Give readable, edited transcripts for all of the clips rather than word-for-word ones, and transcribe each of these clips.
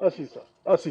80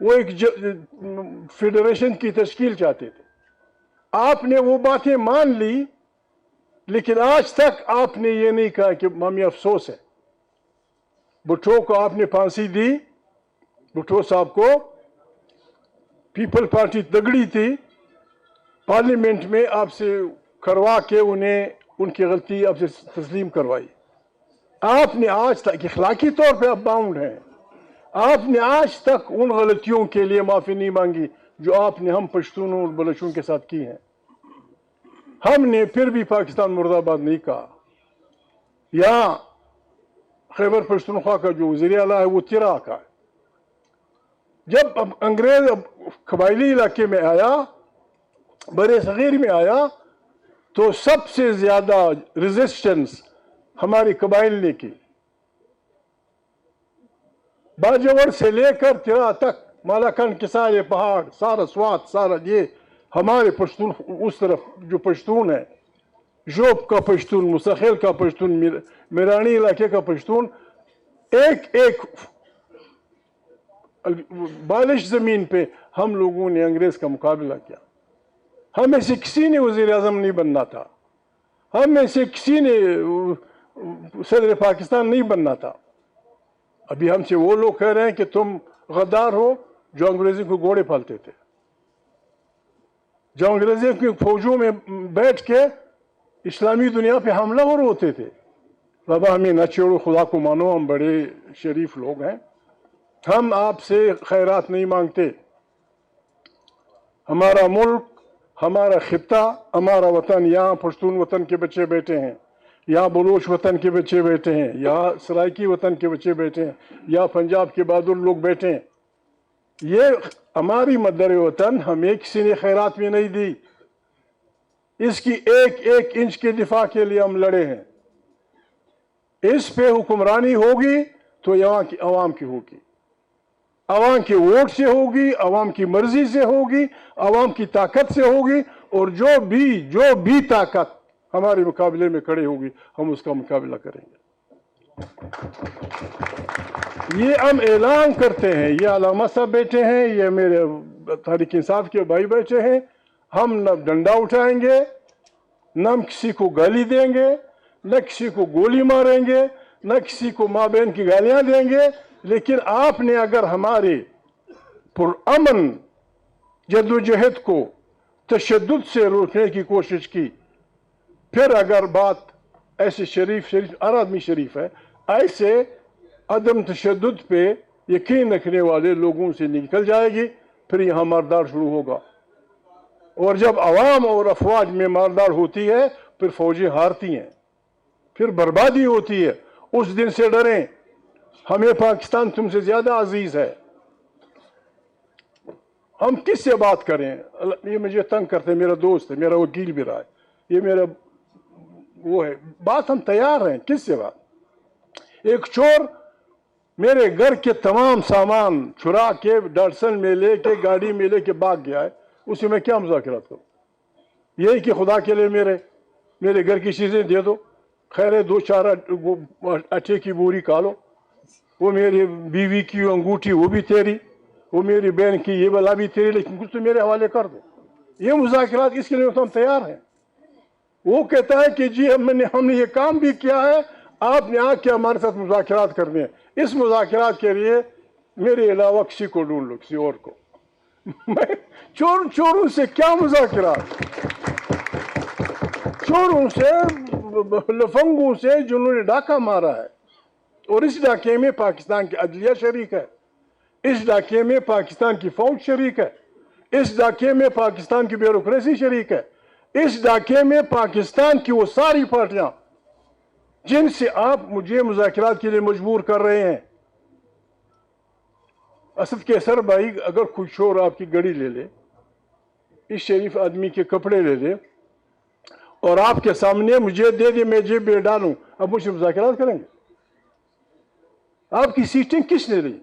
وہ ایک فیڈریشن کی تشکیل چاہتے تھے. آپ نے وہ باتیں مان لی, لیکن آج تک آپ نے یہ نہیں کہا کہ ہمیں افسوس ہے. بھٹو کو آپ نے پھانسی دی, بھٹو صاحب کو. پیپل پارٹی تگڑی تھی, پارلیمنٹ میں آپ سے کروا کے انہیں ان کی غلطی آپ سے تسلیم کروائی. آپ نے آج تک اخلاقی طور پہ آپ باؤنڈ ہیں, آپ نے آج تک ان غلطیوں کے لیے معافی نہیں مانگی جو آپ نے ہم پشتونوں اور بلوچوں کے ساتھ کی ہیں. ہم نے پھر بھی پاکستان مرد آباد نہیں کہا. یہاں خیبر پختونخوا کا جو وزیر اعلیٰ ہے وہ تیرا کا ہے. جب انگریز قبائلی علاقے میں آیا, برے صغیر میں آیا, تو سب سے زیادہ ریزسٹنس ہماری قبائل نے کی. باجوڑ سے لے کر تیرا تک, مالاکنڈ کے سارے پہاڑ, سارا سوات, سارا یہ ہمارے پشتون, اس طرف جو پشتون ہے, جوب کا پشتون, مستخیل کا پشتون, میرانی علاقے کا پشتون, ایک ایک بالش زمین پہ ہم لوگوں نے انگریز کا مقابلہ کیا. ہمیں سے کسی نے وزیر اعظم نہیں بننا تھا, ہمیں سے کسی نے صدر پاکستان نہیں بننا تھا. ابھی ہم سے وہ لوگ کہہ رہے ہیں کہ تم غدار ہو جو انگریزوں کو گھوڑے پالتے تھے, جو انگریزوں کی فوجوں میں بیٹھ کے اسلامی دنیا پہ حملہ ور ہوتے تھے. بابا ہمیں نہ چھوڑو, خدا کو مانو, ہم بڑے شریف لوگ ہیں, ہم آپ سے خیرات نہیں مانگتے. ہمارا ملک, ہمارا خطہ, ہمارا وطن, یہاں پشتون وطن کے بچے بیٹھے ہیں, یہاں بلوچ وطن کے بچے بیٹھے ہیں, یہاں سرائکی وطن کے بچے بیٹھے ہیں, یہاں پنجاب کے بہادر لوگ بیٹھے ہیں. یہ ہماری مدر وطن ہمیں کسی نے خیرات میں نہیں دی. اس کی ایک ایک انچ کے دفاع کے لیے ہم لڑے ہیں. اس پہ حکمرانی ہوگی تو یہاں کی عوام کی ہوگی, عوام کے ووٹ سے ہوگی, عوام کی مرضی سے ہوگی, عوام کی طاقت سے ہوگی, اور جو بھی طاقت ہمارے مقابلے میں کھڑے ہوگی ہم اس کا مقابلہ کریں گے. یہ ہم اعلان کرتے ہیں. یہ علامہ صاحب بیٹھے ہیں, یہ میرے تحریک انصاف کے بھائی بیٹھے ہیں. ہم نہ ڈنڈا اٹھائیں گے, نہ ہم کسی کو گالی دیں گے, نہ کسی کو گولی ماریں گے, نہ کسی کو ماں بہن کی گالیاں دیں گے. لیکن آپ نے اگر ہمارے پرامن جدوجہد کو تشدد سے روکنے کی کوشش کی, پھر اگر بات ایسے شریف ہر آدمی شریف ہے, ایسے عدم تشدد پہ یقین رکھنے والے لوگوں سے نکل جائے گی, پھر یہاں ماردار شروع ہوگا. اور جب عوام اور افواج میں ماردار ہوتی ہے, پھر فوجیں ہارتی ہیں, پھر بربادی ہوتی ہے. اس دن سے ڈریں. ہمیں پاکستان تم سے زیادہ عزیز ہے. ہم کس سے بات کریں؟ یہ مجھے تنگ کرتے, میرا دوست ہے, میرا وکیل بھی رہا ہے, یہ میرا وہ ہے. بات ہم تیار ہیں, کس سے بات؟ ایک چور میرے گھر کے تمام سامان چرا کے ڈاٹسن میں لے کے گاڑی میں لے کے بھاگ گیا ہے, اس سے میں کیا مذاکرات کروں؟ یہی کہ خدا کے لیے میرے گھر کی چیزیں دے دو, خیر ہے 2-4 اٹھے کی بوری کھا لو, وہ میری بیوی کی انگوٹھی وہ بھی تیری, وہ میری بہن کی یہ بلا بھی تیری, لیکن کچھ تو میرے حوالے کر دو. یہ مذاکرات اس کے لیے تو ہم تیار ہیں. وہ کہتا ہے کہ جی ہم نے یہ کام بھی کیا ہے, آپ نے آ کے ہمارے ساتھ مذاکرات کرنے ہیں. اس مذاکرات کے لیے میرے علاوہ کسی کو ڈھونڈ لو, کسی اور کو. میں چوروں سے کیا مذاکرات؟ چوروں سے, لفنگوں سے جنہوں نے ڈاکہ مارا ہے, اور اس ڈاکے میں پاکستان کی عدلیہ شریک ہے, اس ڈاکے میں پاکستان کی فوج شریک ہے, اس ڈاکے میں پاکستان کی بیوروکریسی شریک ہے, اس ڈاکے میں پاکستان کی وہ ساری پارٹیاں جن سے آپ مجھے مذاکرات کے لیے مجبور کر رہے ہیں. اسد کیسر بھائی, اگر کوئی چور آپ کی گڑی لے لے, اس شریف آدمی کے کپڑے لے لے, اور آپ کے سامنے مجھے دے دے, میں جیب میں ڈالوں, اب مجھ سے مذاکرات کریں گے؟ آپ کی سیٹیں کس نے لی؟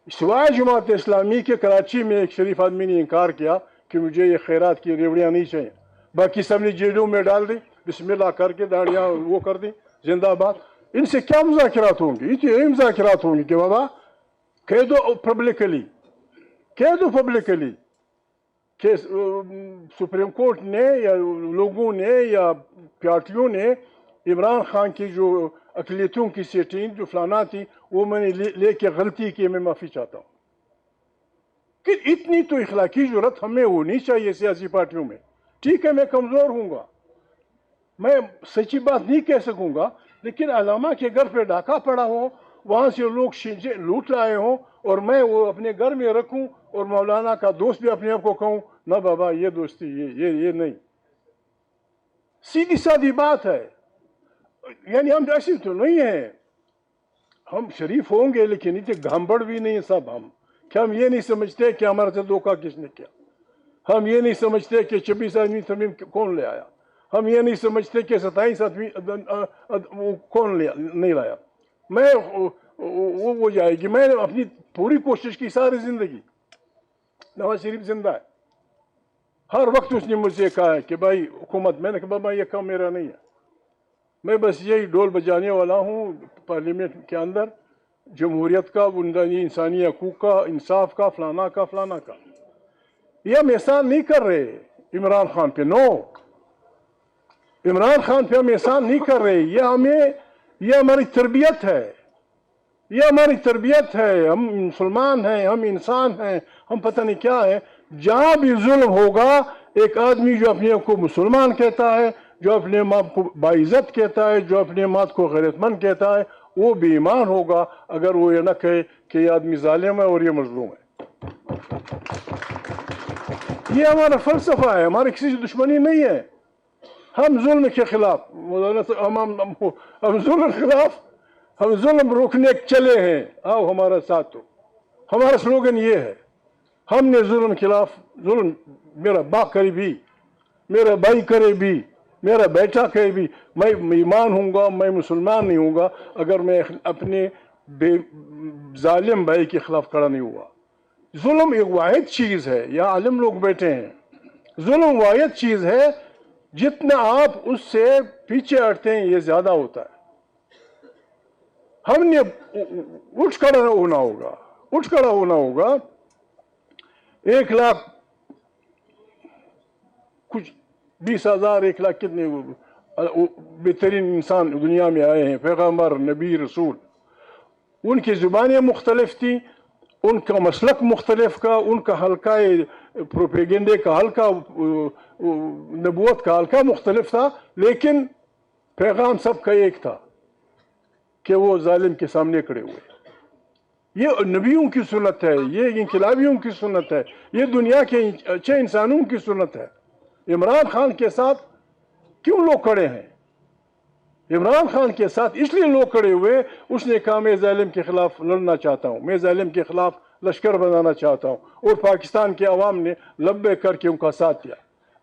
سوائے جماعت اسلامی کے کراچی میں ایک شریف آدمی نے انکار کیا کہ مجھے یہ خیرات کی ریوڑیاں نہیں چاہیے, باقی سب نے جیلوں میں ڈال دی, بسم اللہ کر کے داڑیاں وہ کر دی, زندہ باد. ان سے کیا مذاکرات ہوں گی؟ یہ مذاکرات ہوں گی کہ بابا کہہ دو پبلکلی، کہہ دو پبلکلی کہ سپریم کورٹ نے یا لوگوں نے یا پارٹیوں نے عمران خان کی جو اقلیتوں کی سیٹیں جو فلانا تھی وہ میں نے لے کے غلطی کی، میں معافی چاہتا ہوں. کہ اتنی تو اخلاقی جرت ہمیں ہونی چاہیے سیاسی پارٹیوں میں. ٹھیک ہے میں کمزور ہوں گا، میں سچی بات نہیں کہہ سکوں گا، لیکن علامہ کے گھر پہ ڈاکہ پڑا ہو، وہاں سے لوگ لوٹ لائے ہوں اور میں وہ اپنے گھر میں رکھوں اور مولانا کا دوست بھی اپنے آپ کو کہوں نہ بابا یہ دوستی یہ نہیں. سیدھی سادی بات ہے. یعنی ہم ایسے تو نہیں ہیں، ہم شریف ہوں گے لیکن اتنے گھامبڑ بھی نہیں سب ہم کہ ہم یہ نہیں سمجھتے کہ ہمارے سے دھوکہ کس نے کیا. ہم یہ نہیں سمجھتے کہ 26 آدمی ترمیم کون لے آیا. ہم یہ نہیں سمجھتے کہ 27 آدمی کون نہیں لایا. میں وہ ہو جائے گی. میں نے اپنی پوری کوشش کی ساری زندگی. نواز شریف زندہ ہے، ہر وقت اس نے مجھ سے کہا ہے کہ بھائی حکومت. میں نے کہا بابا یہ کام میرا نہیں ہے، میں بس یہی ڈول بجانے والا ہوں پارلیمنٹ کے اندر، جمہوریت کا، انسانی حقوق کا، انصاف کا، فلانا کا فلانا کا. یہ ہم احسان نہیں کر رہے عمران خان پہ. نو، عمران خان پہ ہم احسان نہیں کر رہے. یہ ہماری تربیت ہے، یہ ہماری تربیت ہے. ہم مسلمان ہیں، ہم انسان ہیں، ہم پتہ نہیں کیا ہے. جہاں بھی ظلم ہوگا، ایک آدمی جو اپنے آپ کو مسلمان کہتا ہے، جو اپنے ماں کو باعزت کہتا ہے، جو اپنے ماں کو غیرت مند کہتا ہے، وہ بے ایمان ہوگا اگر وہ یہ نہ کہے کہ یہ آدمی ظالم ہے اور یہ مظلوم ہے. یہ ہمارا فلسفہ ہے، ہماری کسی سے دشمنی نہیں ہے. ہم ظلم کے خلاف، ہم ظلم کے خلاف، ہم ظلم روکنے چلے ہیں. آؤ ہمارا ساتھ ہو. ہمارا سلوگن یہ ہے، ہم نے ظلم کے خلاف، ظلم میرا باپ کرے بھی، میرا بھائی کرے بھی، میرا بیٹا کرے بھی، میں ایمان ہوں گا، میں مسلمان نہیں ہوں گا اگر میں اپنے ظالم بھائی کے خلاف کھڑا نہیں ہوا. ظلم ایک واحد چیز ہے، یا عالم لوگ بیٹھے ہیں، ظلم واحد چیز ہے، جتنا آپ اس سے پیچھے ہٹتے ہیں یہ زیادہ ہوتا ہے. ہم نے اٹھ کھڑا ہونا ہوگا، اٹھ کھڑا ہونا ہوگا. 1 لاکھ کچھ 20,000 1 لاکھ کتنے بہترین انسان دنیا میں آئے ہیں، پیغمبر، نبی، رسول. ان کی زبانیں مختلف تھیں، ان کا مسلک مختلف کا، ان کا حلقہ پروپیگنڈے کا حلقہ، نبوت کا حلقہ مختلف تھا، لیکن پیغام سب کا ایک تھا کہ وہ ظالم کے سامنے کھڑے ہوئے. یہ نبیوں کی سنت ہے، یہ انقلابیوں کی سنت ہے، یہ دنیا کے اچھے انسانوں کی سنت ہے. عمران خان کے ساتھ کیوں لوگ کھڑے ہیں؟ عمران خان کے ساتھ اس لیے لوگ کھڑے ہوئے، اس نے کہا میں ظالم کے خلاف لڑنا چاہتا ہوں، میں ظالم کے خلاف لشکر بنانا چاہتا ہوں، اور پاکستان کے عوام نے لبے کر کے ان کا ساتھ دیا.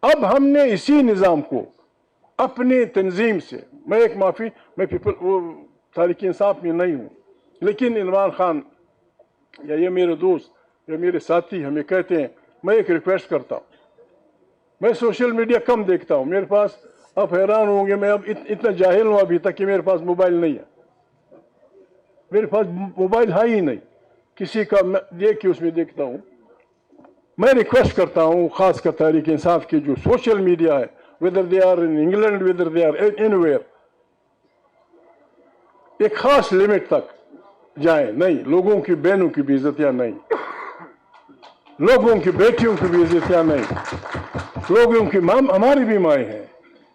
اب ہم نے اسی نظام کو اپنے تنظیم سے، میں تحریک انصاف میں نہیں ہوں، لیکن عمران خان یا یہ میرے دوست یا میرے ساتھی ہمیں کہتے ہیں، میں ایک ریکویسٹ کرتا ہوں. میں سوشل میڈیا کم دیکھتا ہوں، میرے پاس، آپ حیران ہوں گے، میں اب اتنا جاہل ہوں ابھی تک کہ میرے پاس موبائل نہیں ہے. میرے پاس موبائل ہے ہی نہیں، کسی کا دیکھ کے اس میں دیکھتا ہوں. میں ریکویسٹ کرتا ہوں خاص کر تحریک انصاف کی جو سوشل میڈیا ہے، whether they are in England, whether they are anywhere، ایک خاص لمٹ تک جائیں. نہیں، لوگوں کی بہنوں کی بھی عزتیاں نہیں، لوگوں کی بیٹیوں کی بھی عزتیاں نہیں، لوگوں کی ہماری بھی مائیں ہیں،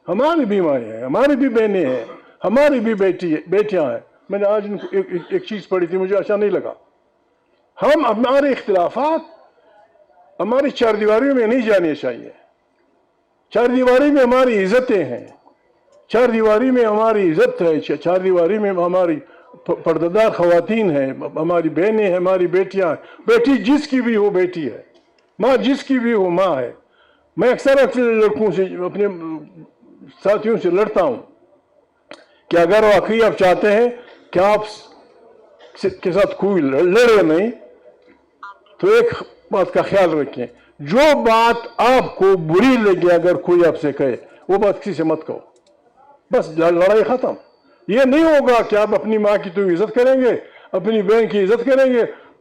ہماری بھی مائیں ہیں، ہماری بھی بہنیں ہیں، ہماری بھی بیٹیاں ہیں. میں نے آج ایک چیز پڑھی تھی، مجھے اچھا نہیں لگا. ہم ہمارے اختلافات ہماری چار دیواریوں میں نہیں جانے چاہیے. چار دیواری میں ہماری عزتیں ہیں، چار دیواری میں ہماری عزت ہے، چار دیواری میں ہماری پردہ خواتین ہیں، ہماری بہنیں ہیں، ہماری بیٹیاں ہیں. بیٹی جس کی بھی ہو بیٹی ہے، ماں جس کی بھی ہو ماں ہے. میں اکثر اپنے لڑکوں سے، اپنے ساتھیوں سے لڑتا ہوں کہ اگر واقعی آپ چاہتے ہیں کہ آپ کے ساتھ کوئی لڑے نہیں، تو ایک بات کا خیال رکھیں، جو بات آپ کو بری لگے اگر کوئی آپ سے کہے، وہ بات کسی سے مت کہو، بس لڑائی ختم. یہ نہیں ہوگا کہ آپ اپنی ماں کی تو عزت کریں گے، اپنی بہن کی عزت کریں گے،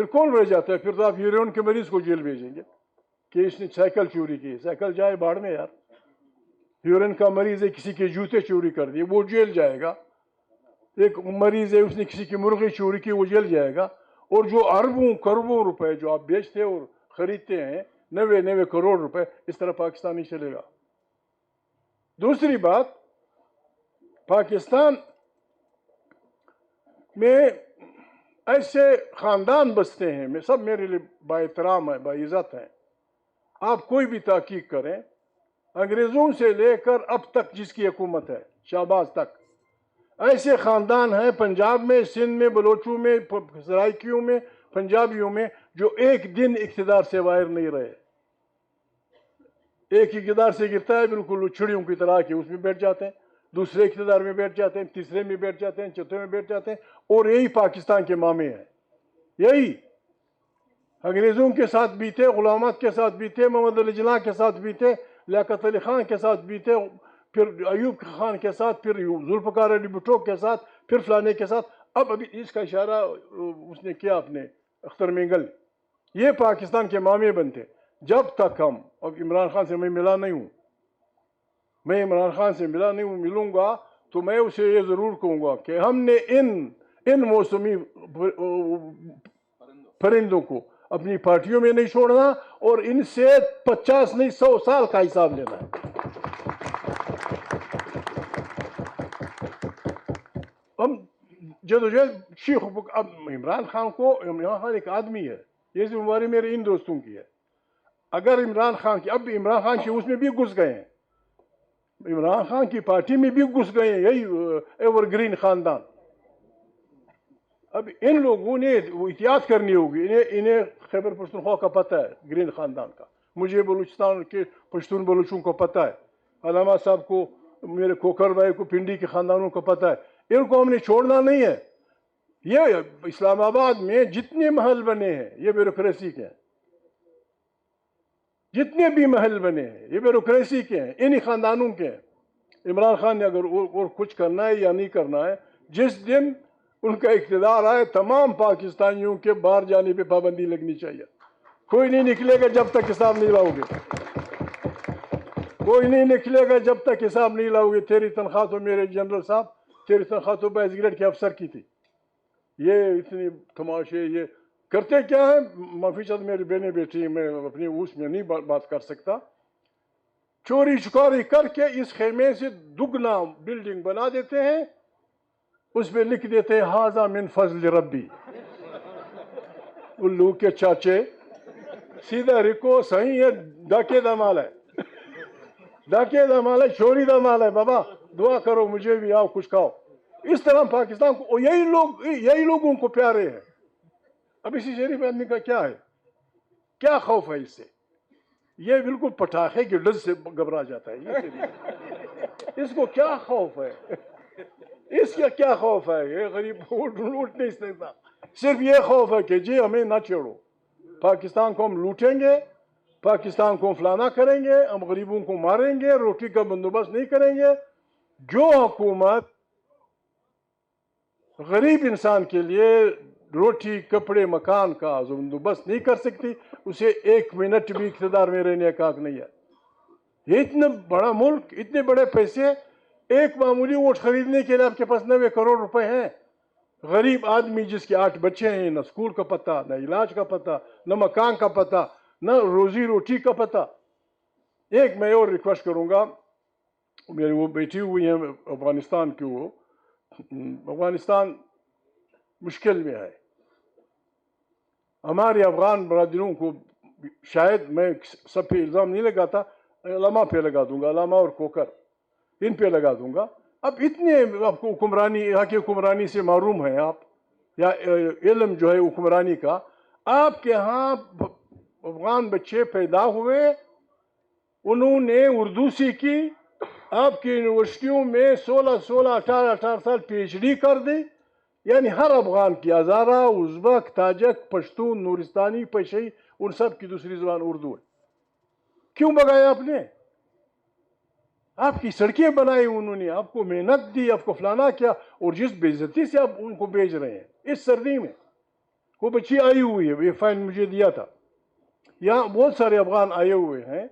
پھر کون رہ جاتا ہے؟ پھر تو آپ ہیروئن کے مریض کو جیل بھیجیں گے کہ اس نے سائیکل چوری کی. سائیکل جائے باڑ میں یار. ہیروئن کا مریض ہے, کسی کے جوتے چوری کر دیے, وہ جیل جائے گا. ایک مریض ہے, اس نے کسی کی مرغی چوری کی, وہ جیل جائے گا. اور جو اربوں کروڑوں روپے جو آپ بیچتے اور خریدتے ہیں, 90 کروڑ روپے, اس طرح پاکستان نہیں چلے گا. دوسری بات, پاکستان میں ایسے خاندان بستے ہیں, میں سب میرے لیے با احترام ہے, با عزت ہیں. آپ کوئی بھی تحقیق کریں, انگریزوں سے لے کر اب تک جس کی حکومت ہے, شہباز تک, ایسے خاندان ہیں پنجاب میں, سندھ میں, بلوچوں میں, سرائکیوں میں, پنجابیوں میں, جو ایک دن اقتدار سے باہر نہیں رہے. ایک اقتدار سے گرتا ہے بالکل چھڑیوں کی طرح کہ اس میں بیٹھ جاتے ہیں, دوسرے اقتدار میں بیٹھ جاتے ہیں, تیسرے میں بیٹھ جاتے ہیں, چوتھے میں بیٹھ جاتے ہیں. اور یہی پاکستان کے مامے ہیں. یہی انگریزوں کے ساتھ بیتے, غلامات کے ساتھ بیتے, محمد علی جناح کے ساتھ بیتے, لیاقت علی خان کے ساتھ بیتے, پھر ایوب خان کے ساتھ, پھر ذوالفقار علی بھٹو کے ساتھ, پھر فلانے کے ساتھ. اب ابھی اس کا اشارہ اس نے کیا اپنے اختر مینگل. یہ پاکستان کے مامے بنتے. جب تک ہم, اب عمران خان سے میں ملا نہیں ہوں, میں عمران خان سے ملا نہیں ہوں, ملوں گا تو میں اسے یہ ضرور کہوں گا کہ ہم نے ان موسمی پرندوں کو اپنی پارٹیوں میں نہیں چھوڑنا, اور ان سے 50 نہیں 100 سال کا حساب لینا ہے. ہم جدوجہد شیخ, اب عمران خان ایک آدمی ہے, یہ ذمہ داری میرے ان دوستوں کی ہے. اگر عمران خان کی, اب عمران خان کی اس میں بھی گھس گئے ہیں, عمران خان کی پارٹی میں بھی گھس گئے ہیں یہی ایور گرین خاندان. اب ان لوگوں نے احتیاط کرنی ہوگی. انہیں خیبر پختونخوا کا پتہ ہے, گرین خاندان کا. مجھے بلوچستان کے پشتون بلوچوں کو پتہ ہے, علامہ صاحب کو, میرے کوکر بھائی کو, پنڈی کے خاندانوں کو پتہ ہے. ان کو ہم نے چھوڑنا نہیں ہے. یہ اسلام آباد میں جتنے محل بنے ہیں یہ بیوروکریسی کے ہیں, جتنے بھی محل بنے ہیں یہ بیوروکریسی کے ہیں, انہی خاندانوں کے ہیں. عمران خان نے اگر اور کچھ کرنا ہے یا نہیں کرنا ہے, جس دن ان کا اقتدار آئے, تمام پاکستانیوں کے باہر جانے پہ پابندی لگنی چاہیے. کوئی نہیں نکلے گا جب تک حساب نہیں لاؤ گے, کوئی نہیں نکلے گا جب تک حساب نہیں لاؤ گے. تیری تنخواہ تو میرے جنرل صاحب, تیری تنخواہ تو بیس گریڈ کے افسر کی تھی. یہ اتنی تماشے یہ کرتے کیا ہے؟ معافی چاہتا, میری بہنیں بیٹھی, میں اپنی اس میں نہیں بات کر سکتا. چوری چکاری کر کے اس خیمے سے دگنا بلڈنگ بنا دیتے ہیں, اس پہ لکھ دیتے ہیں ھذا من فضل ربی. الو کے چاچے, سیدھا رکو, صحیح ہے, ڈاکے دا مال ہے, ڈاکے دا مال ہے, چوری دا مال ہے. بابا دعا کرو مجھے بھی, آؤ کچھ کھاؤ. اس طرح پاکستان کو, یہی لوگوں کو پیارے ہیں. اب اسی شریف آدمی کا کیا ہے, کیا خوف ہے اس سے؟ یہ بالکل پٹاخے کے ڈز سے گھبرا جاتا ہے. اس کو کیا خوف ہے, اس کا کیا خوف ہے؟ یہ غریب لوٹ نہیں سکتا. صرف یہ خوف ہے کہ جی ہمیں نہ چھیڑو, پاکستان کو ہم لوٹیں گے, پاکستان کو فلانا کریں گے, ہم غریبوں کو ماریں گے, روٹی کا بندوبست نہیں کریں گے. جو حکومت غریب انسان کے لیے روٹی, کپڑے, مکان کا بندوبست نہیں کر سکتی, اسے 1 منٹ بھی اقتدار میں رہنے کا حق نہیں ہے. یہ اتنا بڑا ملک, اتنے بڑے پیسے, ایک معمولی ووٹ خریدنے کے لیے آپ کے پاس 90 کروڑ روپے ہیں. غریب آدمی جس کے 8 بچے ہیں, نہ اسکول کا پتہ, نہ علاج کا پتہ, نہ مکان کا پتہ, نہ روزی روٹی کا پتہ. ایک میں اور ریکویسٹ کروں گا, میری وہ بیٹھی ہوئی ہیں افغانستان کی, وہ افغانستان مشکل میں ہے. ہمارے افغان برادروں کو, شاید میں سب پہ الزام نہیں لگاتا, علماء پہ لگا دوں گا, علماء اور کوکر, ان پہ لگا دوں گا. اب اتنے آپ کو حکمرانی, یہاں کی حکمرانی سے معروم ہیں آپ, یا علم جو ہے حکمرانی کا. آپ کے ہاں افغان بچے پیدا ہوئے, انہوں نے اردو سیکھی, آپ کی یونیورسٹیوں میں 16 18 سال PhD کر دی. یعنی ہر افغان کی, ہزارہ, ازبک, تاجک, پشتون, نورستانی, پشئی, ان سب کی دوسری زبان اردو ہے. کیوں بگایا آپ نے؟ آپ کی سڑکیں بنائی انہوں نے, آپ کو محنت دی, آپ کو فلانا کیا, اور جس بے عزتی سے آپ ان کو بھیج رہے ہیں اس سردی میں, وہ بچی آئی ہوئی ہے, یہ فائن مجھے دیا تھا. یہاں بہت سارے افغان آئے ہوئے ہیں.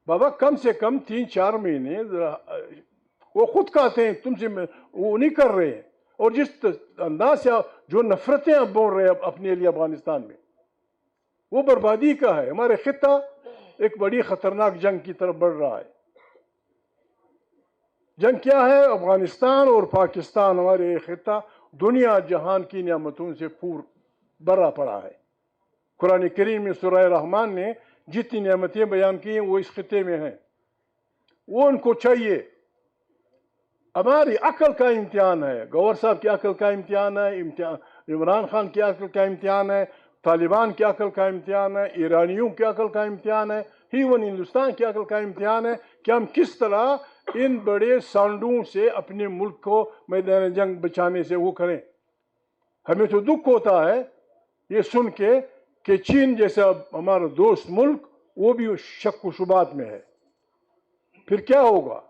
بابا کم سے کم 3-4 مہینے وہ خود کہتے ہیں تم سے وہ نہیں کر رہے ہیں. اور جس انداز سے جو نفرتیں اب بول رہے ہیں اپنے لیے افغانستان میں, وہ بربادی کا ہے. ہمارے خطہ ایک بڑی خطرناک جنگ کی طرف بڑھ رہا ہے. جنگ کیا ہے؟ افغانستان اور پاکستان, ہمارے خطہ دنیا جہان کی نعمتوں سے بھرا پڑا ہے. قرآن کریم میں سورہ رحمان نے جتنی نعمتیں بیان کی ہیں وہ اس خطے میں ہیں. وہ ان کو چاہیے. ہماری عقل کا امتحان ہے, گور صاحب کی عقل کا امتحان ہے, عمران خان کی عقل کا امتحان ہے, طالبان کی عقل کا امتحان ہے, ایرانیوں کی عقل کا امتحان ہے, ایون ہندوستان کی عقل کا امتحان ہے کہ ہم کس طرح ان بڑے سانڈوں سے اپنے ملک کو میدان جنگ بچانے سے وہ کریں. ہمیں تو دکھ ہوتا ہے یہ سن کے کہ چین جیسا ہمارا دوست ملک وہ بھی شک و شبہات میں ہے. پھر کیا ہوگا؟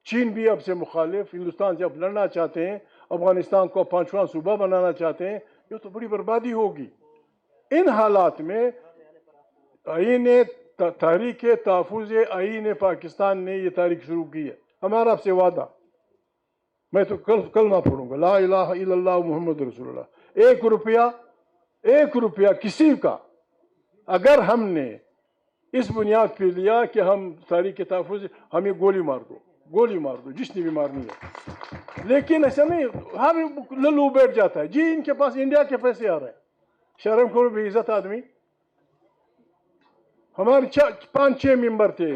چین بھی اب سے مخالف, ہندوستان سے اب لڑنا چاہتے ہیں, افغانستان کو 5واں صوبہ بنانا چاہتے ہیں. یہ تو بڑی بربادی ہوگی. ان حالات میں تحریک تحفظ آئین پاکستان نے یہ تاریخ شروع کی ہے. ہمارا آپ سے وعدہ, میں تو کلمہ پڑھوں گا, لا الہ الا اللہ محمد رسول اللہ. 1 روپیہ کسی کا اگر ہم نے اس بنیاد پہ لیا کہ ہم تحریک تحفظ, ہمیں گولی مار دو جس نے بھی مارنی ہے. لیکن ایسا نہیں, ہر للو بیٹھ جاتا ہے جی ان کے پاس انڈیا کے پیسے آ رہے ہیں. شرم کرو بے عزت آدمی. ہمارے 5-6 ممبر تھے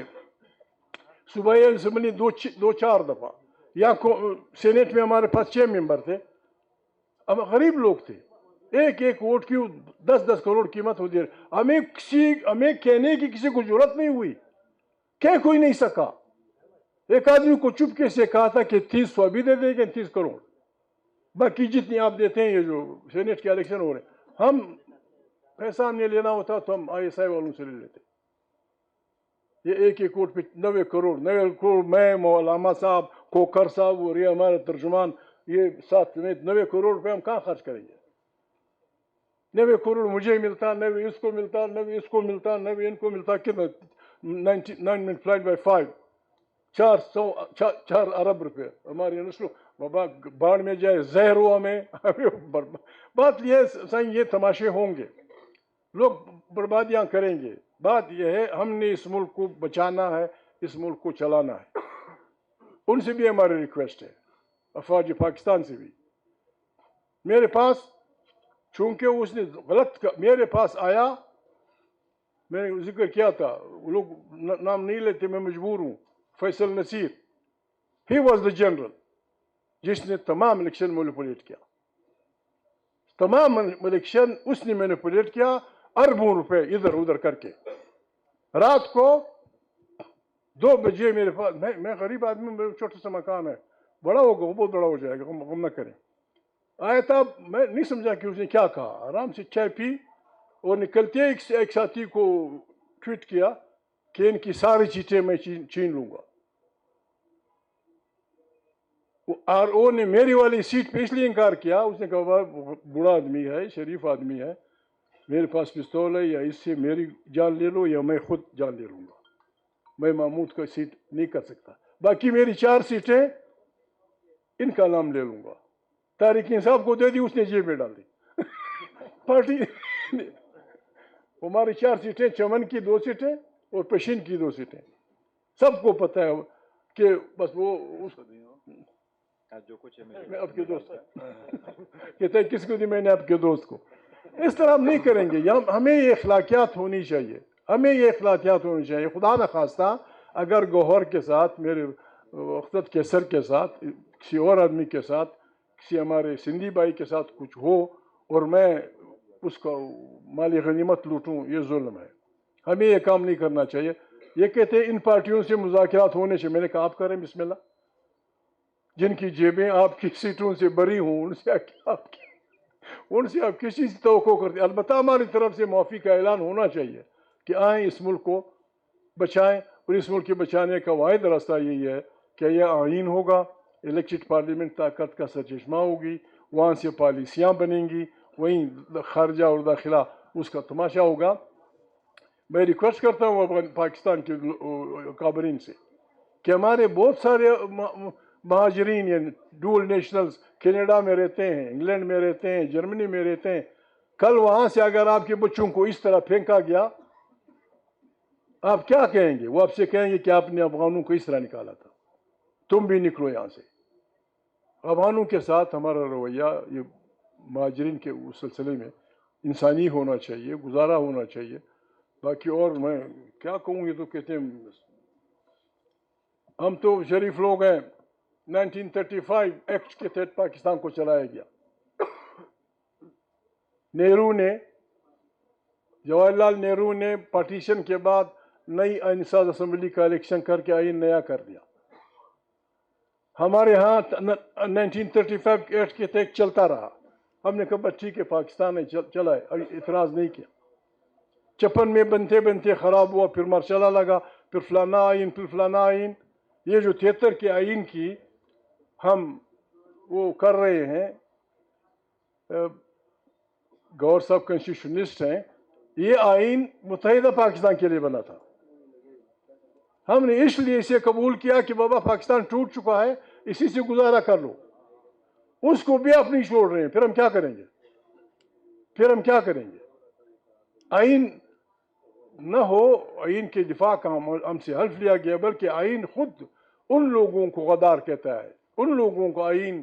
صوبائی اسمبلی 2-4 دفعہ, یا سینیٹ میں ہمارے پاس 6 ممبر تھے. اب غریب لوگ تھے, ایک ووٹ کی 10 کروڑ قیمت ہوتی ہے. ہمیں کہنے کی کسی کو ضرورت نہیں ہوئی, کہہ کوئی نہیں سکا. ایک آدمی کو چپکے سے کہا تھا کہ 30 ابھی دے دیں گے, 30 کروڑ, باقی جتنی آپ دیتے ہیں. یہ جو سینیٹ کے الیکشن ہو رہے ہیں, ہم پیسہ ہم نے لینا ہوتا تو ہم ISI والوں سے لے لیتے. یہ ایک ووٹ پہ 90 کروڑ. میں, مولانا صاحب, کوکر صاحب اور یہ ہمارے ترجمان, یہ ساتھ میں 90 کروڑ روپے ہم کہاں خرچ کریں گے؟ 90 کروڑ مجھے ملتا, 90 اس کو ملتا, 90 اس کو ملتا, 90 ان کو ملتا. کتنا 99 ملٹیپلائڈ بائی 5, 4 ارب روپے. ہماری نسلوں بابا باڑ میں جائے, زہر ہوا میں. بات یہ تماشے ہوں گے, لوگ بربادیاں کریں گے. بات یہ ہے ہم نے اس ملک کو بچانا ہے, اس ملک کو چلانا ہے. ان سے بھی ہماری ریکویسٹ ہے, افواج پاکستان سے بھی. میرے پاس چونکہ اس نے میرے پاس آیا, میں نے ذکر کیا تھا, وہ لوگ نام نہیں لیتے, میں مجبور ہوں. فیصل نصیر, ہی واز دا جنرل جس نے تمام الیکشن مینیپولیٹ کیا. تمام الیکشن اس نے مینیپولیٹ کیا, اربوں روپے ادھر ادھر کر کے. رات کو 2 بجے میرے پاس, میں غریب آدمی, میرا چھوٹا سا مکان ہے, بڑا ہوگا وہ بہت بڑا ہو جائے گا, غم نہ کریں. آیا تھا, میں نہیں سمجھا کہ اس نے کیا کہا. آرام سے چائے پی اور نکلتے ایک ساتھی کو ٹویٹ کیا کہ ان کی ساری چیزیں میں چھین لوں گا. RO نے میری والی سیٹ پہ اس لیے انکار کیا, اس نے کہا بوڑھا آدمی ہے, شریف آدمی ہے, میرے پاس پستول ہے, یا اس سے میری جان لے لو یا میں خود جان لے لوں گا. میں محمود کا سیٹ نہیں کر سکتا. باقی میری 4 سیٹیں ان کا نام لے لوں گا. طارق انصاف کو دے دی, اس نے جیب میں ڈال دی. پارٹی ہماری 4 سیٹیں, چمن کی 2 سیٹیں اور پشین کی 2 سیٹیں. سب کو پتہ ہے کہ بس وہ جو کچھ میں آپ کے دوست کہتے ہیں کس کو دی, میں نے آپ کے دوست کو. اس طرح ہم نہیں کریں گے. ہمیں یہ اخلاقیات ہونی چاہیے, ہمیں یہ اخلاقیات ہونی چاہیے. خدا نخواستہ اگر گوہر کے ساتھ, میرے وقت کے سر کے ساتھ, کسی اور آدمی کے ساتھ, کسی ہمارے سندھی بھائی کے ساتھ کچھ ہو اور میں اس کا مالی غنیمت لوٹوں, یہ ظلم ہے. ہمیں یہ کام نہیں کرنا چاہیے. یہ کہتے ہیں ان پارٹیوں سے مذاکرات ہونے سے, میں نے کہا آپ کریں بسم اللہ. جن کی جیبیں آپ کی سیٹوں سے بری ہوں, ان سے آپ کسی سے توقع کرتے. البتہ ہماری طرف سے معافی کا اعلان ہونا چاہیے کہ آئیں اس ملک کو بچائیں. اور اس ملک کے بچانے کا واحد راستہ یہی ہے کہ یہ آئین ہوگا, الیکٹڈ پارلیمنٹ طاقت کا سرچشمہ ہوگی, وہاں سے پالیسیاں بنیں گی, وہیں خارجہ اور داخلہ اس کا تماشا ہوگا. میں ریکویسٹ کرتا ہوں پاکستان کے کابرین سے کہ ہمارے بہت سارے مہاجرین یعنی ڈول نیشنلز کینیڈا میں رہتے ہیں, انگلینڈ میں رہتے ہیں, جرمنی میں رہتے ہیں. کل وہاں سے اگر آپ کے بچوں کو اس طرح پھینکا گیا, آپ کیا کہیں گے؟ وہ آپ سے کہیں گے کہ آپ نے افغانوں کو اس طرح نکالا تھا, تم بھی نکلو یہاں سے. افغانوں کے ساتھ ہمارا رویہ یہ مہاجرین کے سلسلے میں انسانی ہونا چاہیے, گزارا ہونا چاہیے. باقی اور میں کیا کہوں, یہ تو کہتے ہیں ہم تو شریف لوگ ہیں. 1935 ایکٹ کے تحت پاکستان کو چلایا گیا. نہرو نے, جواہر لال نہرو نے پارٹیشن کے بعد نئی آئین ساز اسمبلی کا الیکشن کر کے آئین نیا کر دیا. ہمارے ہاں 1935 ایکٹ کے تحت چلتا رہا. ہم نے کہا بس ٹھیک ہے پاکستان ہے چلا ہے, اعتراض نہیں کیا. 56 میں بنتے بنتے خراب ہوا, پھر مرچلہ لگا, پھر فلانا آئین, پھر فلانا آئین. یہ جو 73 کے آئین کی ہم وہ کر رہے ہیں, گور صاحب کنسٹیٹیوشنسٹ ہیں, یہ آئین متحدہ پاکستان کے لیے بنا تھا. ہم نے اس لیے اسے قبول کیا کہ بابا پاکستان ٹوٹ چکا ہے, اسی سے گزارا کر لو. اس کو بھی آپ نہیں چھوڑ رہے ہیں, پھر ہم کیا کریں گے؟ آئین نہ ہو, آئین کے دفاع کا ہم سے حلف لیا گیا, بلکہ آئین خود ان لوگوں کو غدار کہتا ہے, ان لوگوں کو آئین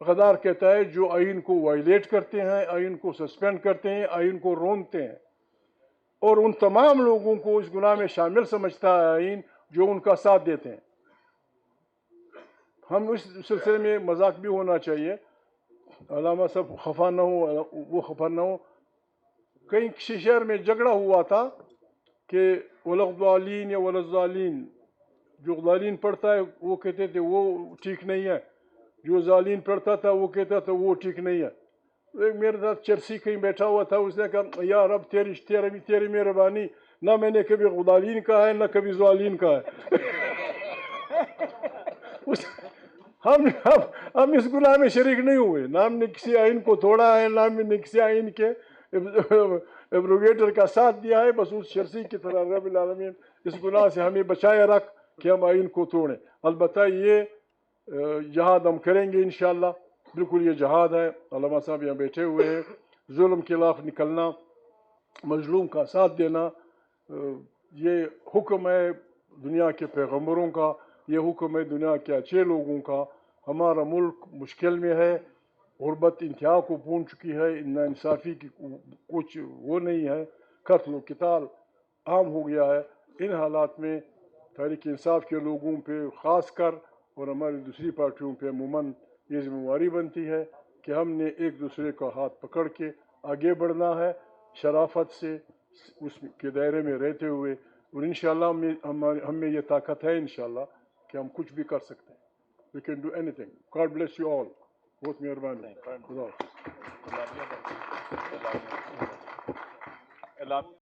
غدار کہتا ہے جو آئین کو وائلیٹ کرتے ہیں, آئین کو سسپینڈ کرتے ہیں, آئین کو رونتے ہیں. اور ان تمام لوگوں کو اس گناہ میں شامل سمجھتا ہے آئین جو ان کا ساتھ دیتے ہیں. ہم اس سلسلے میں مذاق بھی ہونا چاہیے, علامہ صاحب خفا نہ ہو, وہ خفا نہ ہو. کئی شہر میں جھگڑا ہوا تھا کہ ولغالین یا ولظالین, جو ظالین پڑھتا ہے وہ کہتے تھے وہ ٹھیک نہیں ہے, جو ظالین پڑھتا تھا وہ کہتا تھا وہ ٹھیک نہیں ہے. ایک میرے ساتھ چرسی کہیں بیٹھا ہوا تھا, اس نے کہا یا رب تیری مہربانی, نہ میں نے کبھی غدالین کہا ہے نہ کبھی ظالین کہا ہے. ہم اس گناہ میں شریک نہیں ہوئے, نہ ہم نے کسی آئین کو توڑا ہے, نہ ہم نے کسی آئین کے ایبروگیٹر کا ساتھ دیا ہے. بس اس شرسی کی طرح رب العالمین اس گناہ سے ہمیں بچائے رکھ کہ ہم آئین کو توڑیں. البتہ یہ جہاد ہم کریں گے انشاءاللہ, بالکل یہ جہاد ہے. علامہ صاحب یہاں بیٹھے ہوئے ہیں. ظلم کے خلاف نکلنا, مظلوم کا ساتھ دینا, یہ حکم ہے دنیا کے پیغمبروں کا, یہ حکم ہے دنیا کے اچھے لوگوں کا. ہمارا ملک مشکل میں ہے, غربت انتہا کو پہنچ چکی ہے, ناانصافی کی کچھ وہ نہیں ہے, قتل و قتال عام ہو گیا ہے. ان حالات میں تحریک انصاف کے لوگوں پہ خاص کر اور ہماری دوسری پارٹیوں پہ عموماً یہ ذمہ داری بنتی ہے کہ ہم نے ایک دوسرے کا ہاتھ پکڑ کے آگے بڑھنا ہے, شرافت سے اس کے دائرے میں رہتے ہوئے. اور انشاءاللہ ہم میں یہ طاقت ہے انشاءاللہ کہ ہم کچھ بھی کر سکتے ہیں. We can do anything. God bless you all. بہت مہربانی. خدا حافظ.